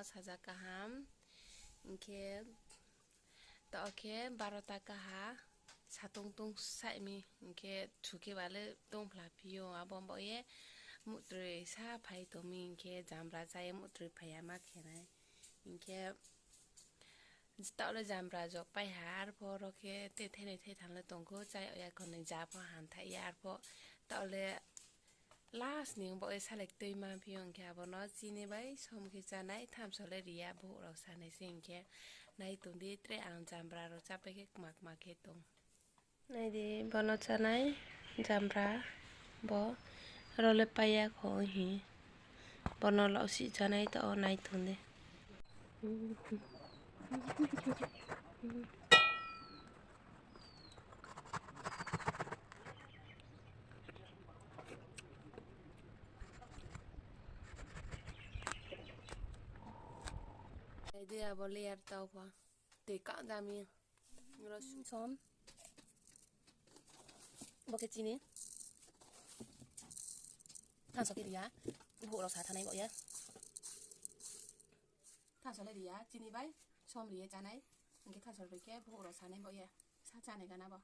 saja kaham. Ingke ke barota kaha satung tung sai mi ingke thuke wale tung plapio abombo ye mutre sa phai to mi ingke jambra chai mutre phaya ma khenai ingke Tao Jambra jok pai har po roke te thene the thangle tongko chai oya khone ja po han thai yar po tao le last ning bo select tui ma phiong kya bo no chini bai som ki chanai tham sole ria bo ro sanai sing ke nai tung di tre ang Jambra ro cha pe ke mak mak ke tong nai di bono chanai Jambra bo role paya kho hi bono laushih chanai to nai tung de Idea bo layer tau pa te ka dami ros som bo ke chini than so ke ria bo ro sa thanai bo ya than so le ria chini bai som ria chanai angke than so ke bo ro sa nai bo ya sa chanai kana bo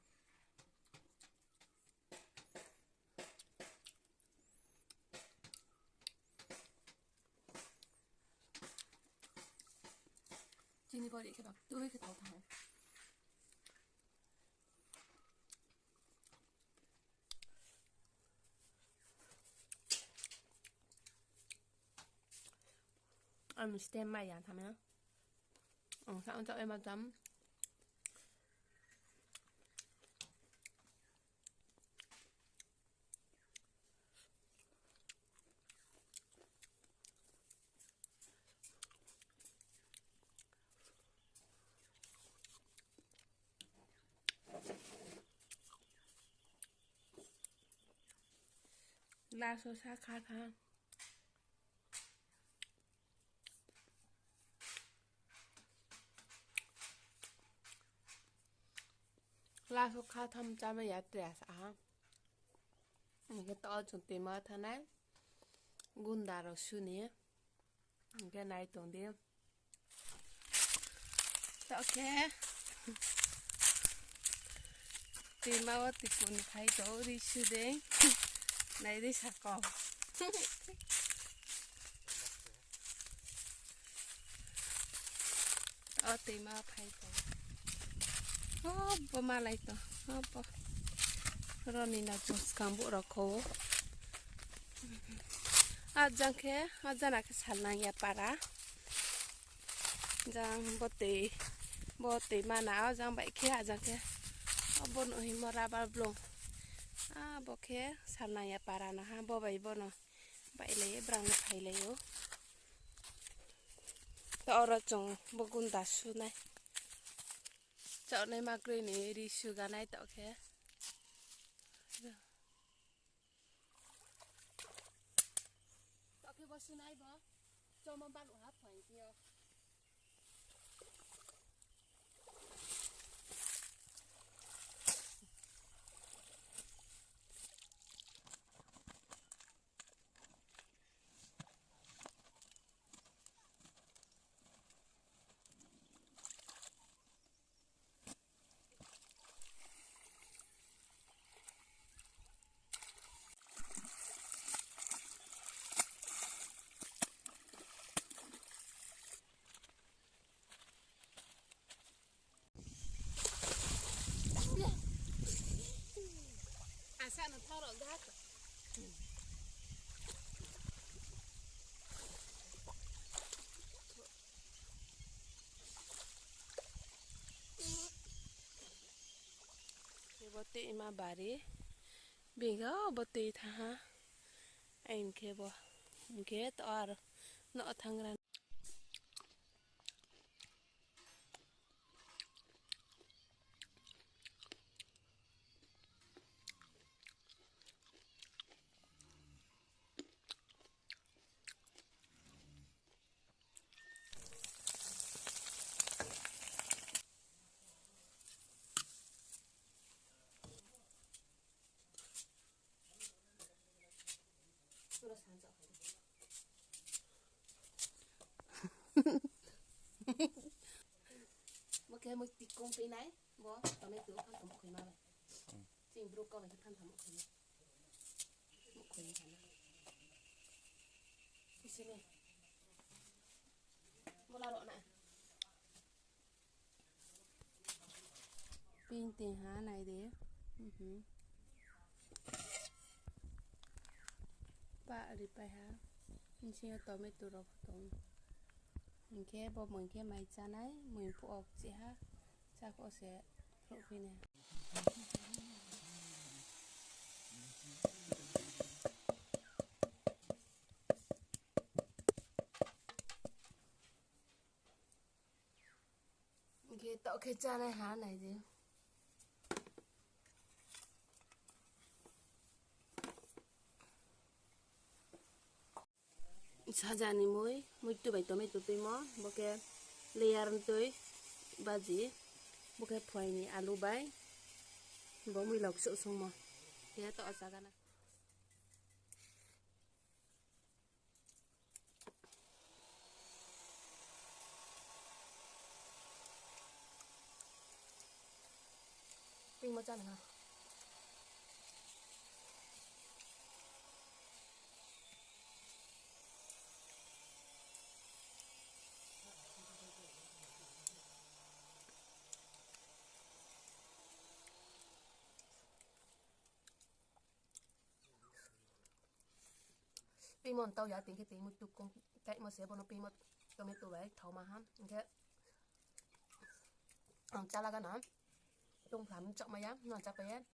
chini bo ri ke ba tu ke tau thang I'm stand by ya tham á sao cho em mà chấm la số xa khá khá la số khá thăm cha mày ya trẻ sao cái to chúng tìm mà thằng này gunda rồi su nè cái này tổng điểm ok tìm mà thì cũng thấy chỗ đi su đấy này đi sạc cỏ tìm mà thấy chỗ bơ mà lại to bơ rồi nè chúng scam bộ rồi cô jang ke jana ke salnang ya para jang bote mana jang bai ke jang ke bon hingmo rabar blong bo ke salnang ya para na ha bo bai bono bai le brang phai le yo to oro chong bogun da su nai chọ này mà cười này đi su ga nai to ke cái bó xuân ai bó cho mong bạn hấp phải kia sao nó thao được ra cái bó tị mà bà đi bình gõ bó tị thà ha anh kia bó kia to rồi nọ thằng ra một cái một tí công tí này bó tao mấy thứ ăn tao một khối nào này chính bro con này cái ăn một khối này cái gì này một lao động này pin tiền há này đấy ba đi bay há mình xem tao mấy thứ rồi tao mình cái bò mình cái máy cha này mình phụ học chị ha cha có sẽ phụ phi này cái tao cái cha này há này gì sajani moi tu bai tome tu mo boke layer tui baji boke phoi ni alu bai bo mui lok so sung mo ya to asaga na ping mo chan ha ping mon tao ya ting cái ting mo tu kong cái mo se bo no ping mo tome tu bai thau ma ha cái cha la ga na tung phàm chọn ma ya nó cha pe